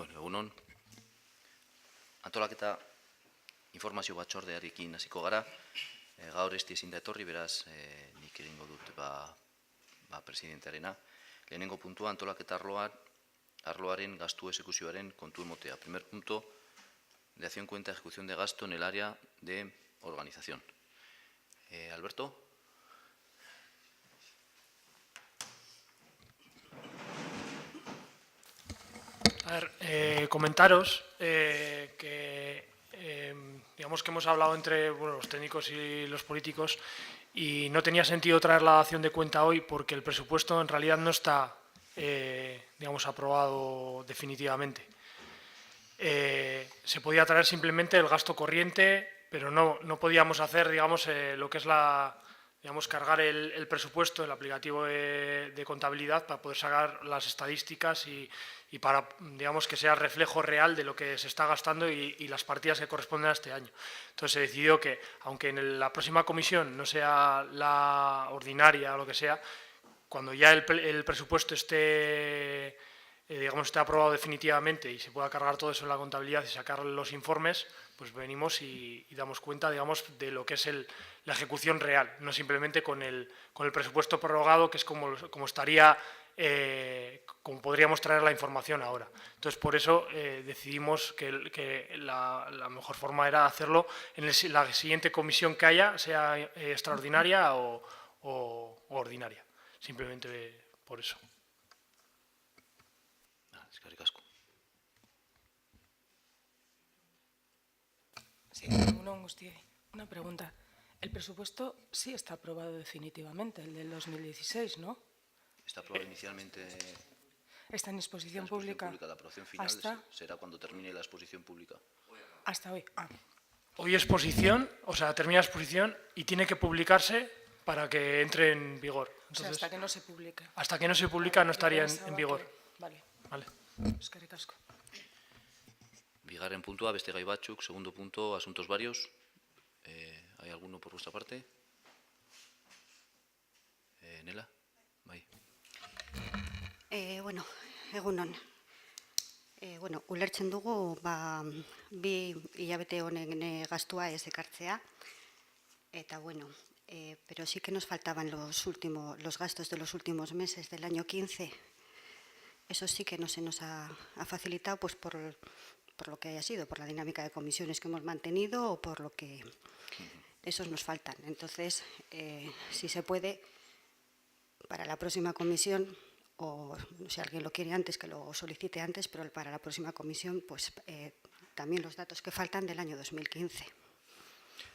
Bueno, egunon. Antolaketa informazio batzordearekin hasiko gara. Gaur ez ezin da etorri, beraz, nik egingo dut presidentearena. Lehenengo puntua, antolaketa arloaren gastu exekuzioaren kontu emotea. Primer punto, de acción cuenta ejecución de gasto en el área de organización. Alberto. A ver, comentaros que digamos que hemos hablado entre los técnicos y los políticos y no tenía sentido traer la dación de cuenta hoy porque el presupuesto en realidad no está digamos, aprobado definitivamente. Se podía traer simplemente el gasto corriente, pero no podíamos hacer, digamos, lo que es cargar el presupuesto, el aplicativo de contabilidad para poder sacar las estadísticas y para, digamos, que sea el reflejo real de lo que se está gastando y las partidas que corresponden a este año. Entonces se decidió que, aunque en la próxima comisión no sea la ordinaria o lo que sea, cuando ya el presupuesto esté aprobado definitivamente y se pueda cargar todo eso en la contabilidad y sacar los informes, pues venimos y damos cuenta, digamos, de lo que es la ejecución real, no simplemente con el presupuesto prorrogado, que es como estaría, como podríamos traer la información ahora. Entonces, por eso decidimos que la mejor forma era hacerlo en la siguiente comisión que haya, sea extraordinaria o ordinaria. Simplemente por eso. Sí, una pregunta. El presupuesto sí está aprobado definitivamente, el del 2016, ¿no? Está aprobado inicialmente. Está en exposición pública. La aprobación final será cuando termine la exposición pública. Hasta hoy. Hoy exposición, o sea, termina la exposición y tiene que publicarse para que entre en vigor. Entonces, o sea, hasta que no se publique. Hasta que no se publica no estaría en vigor. Vale. Eskerrik asko. Bigarren puntua, beste gai batzuk. Segundo punto, asuntos varios. ¿Hay alguno por vuestra parte? Nela? Bai. Bueno, egunon. Ulertzen dugu, bi hilabete honen gastua ez ekartzea. Eta, bueno, pero sí que nos faltaban los gastos de los últimos meses del año 15. Eso sí que no se nos ha facilitado, pues por lo que haya sido, por la dinámica de comisiones que hemos mantenido o por lo que esos nos faltan. Entonces, si se puede, para la próxima comisión, o si alguien lo quiere antes, que lo solicite antes, pero para la próxima comisión, pues también los datos que faltan del año 2015.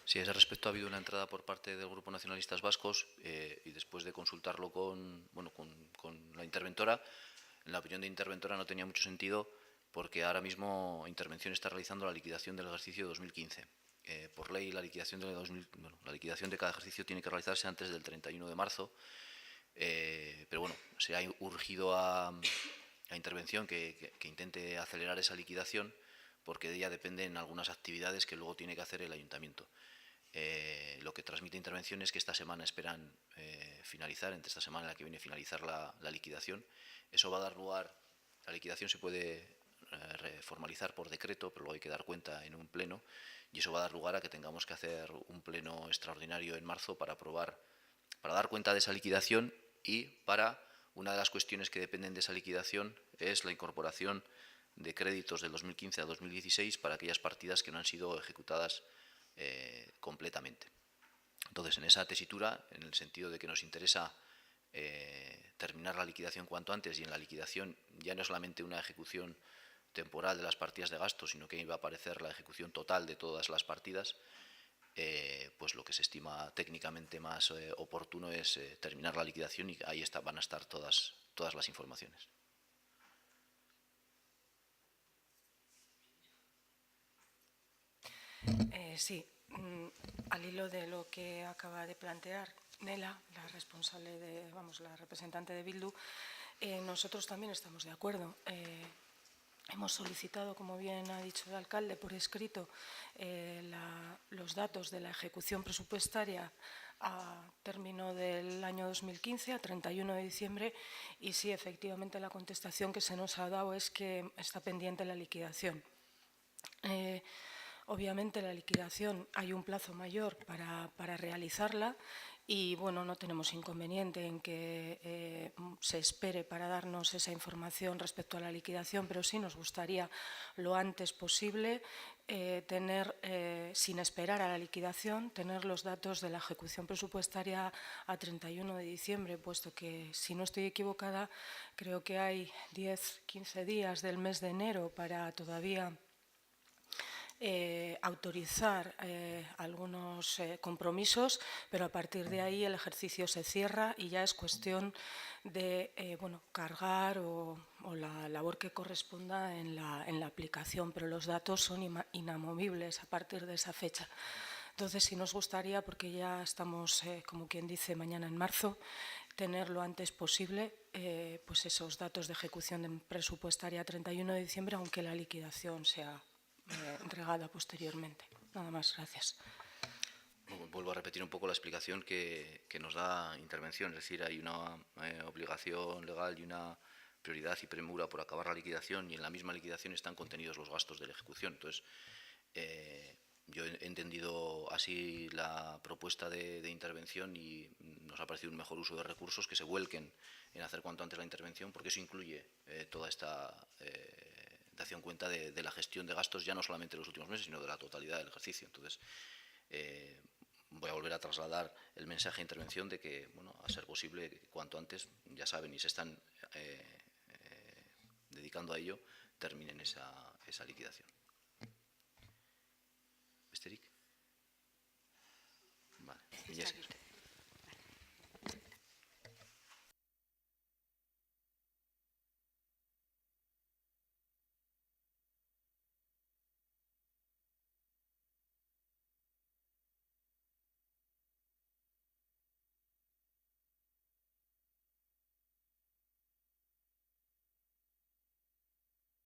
Sí, a ese respecto ha habido una entrada por parte del Grupo Nacionalistas Vascos y después de consultarlo con la interventora, en la opinión de interventora no tenía mucho sentido porque ahora mismo Intervención está realizando la liquidación del ejercicio 2015. Por ley, la liquidación de cada ejercicio tiene que realizarse antes del 31 de marzo, pero bueno, se ha urgido a Intervención que intente acelerar esa liquidación porque de ella dependen algunas actividades que luego tiene que hacer el Ayuntamiento. Lo que transmite Intervención es que esta semana esperan finalizar, entre esta semana y la que viene finalizar la liquidación. Eso va a dar lugar, la liquidación se puede formalizar por decreto, pero luego hay que dar cuenta en un pleno, y eso va a dar lugar a que tengamos que hacer un pleno extraordinario en marzo para dar cuenta de esa liquidación y para una de las cuestiones que dependen de esa liquidación es la incorporación de créditos del 2015 a 2016 para aquellas partidas que no han sido ejecutadas completamente. Entonces, en esa tesitura, en el sentido de que nos interesa terminar la liquidación cuanto antes y en la liquidación ya no solamente una ejecución temporal de las partidas de gasto, sino que iba a aparecer la ejecución total de todas las partidas, pues lo que se estima técnicamente más oportuno es terminar la liquidación y ahí van a estar todas las informaciones. Sí, al hilo de lo que acaba de plantear Nela, la representante de Bildu, nosotros también estamos de acuerdo. Hemos solicitado, como bien ha dicho el alcalde, por escrito los datos de la ejecución presupuestaria a término del año 2015 a 31 de diciembre y sí, efectivamente, la contestación que se nos ha dado es que está pendiente la liquidación. Obviamente la liquidación hay un plazo mayor para realizarla y bueno, no tenemos inconveniente en que se espere para darnos esa información respecto a la liquidación, pero sí nos gustaría lo antes posible tener, sin esperar a la liquidación, tener los datos de la ejecución presupuestaria a 31 de diciembre, puesto que, si no estoy equivocada, creo que hay 10-15 días del mes de enero para todavía autorizar algunos compromisos, pero a partir de ahí el ejercicio se cierra y ya es cuestión de cargar o la labor que corresponda en la aplicación, pero los datos son inamovibles a partir de esa fecha. Entonces, sí nos gustaría, porque ya estamos, como quien dice, mañana en marzo, tener lo antes posible pues esos datos de ejecución presupuestaria a 31 de diciembre, aunque la liquidación sea entregada posteriormente. Nada más, gracias. Vuelvo a repetir un poco la explicación que nos da intervención, es decir, hay una obligación legal y una prioridad y premura por acabar la liquidación y en la misma liquidación están contenidos los gastos de la ejecución. Entonces, yo he entendido así la propuesta de intervención y nos ha parecido un mejor uso de recursos que se vuelquen en hacer cuanto antes la intervención, porque eso incluye toda esta dación cuenta de la gestión de gastos, ya no solamente de los últimos meses, sino de la totalidad del ejercicio. Entonces, voy a volver a trasladar el mensaje de intervención de que, bueno, a ser posible, cuanto antes, ya saben, y se están dedicando a ello, terminen esa liquidación. Besterik? Vale.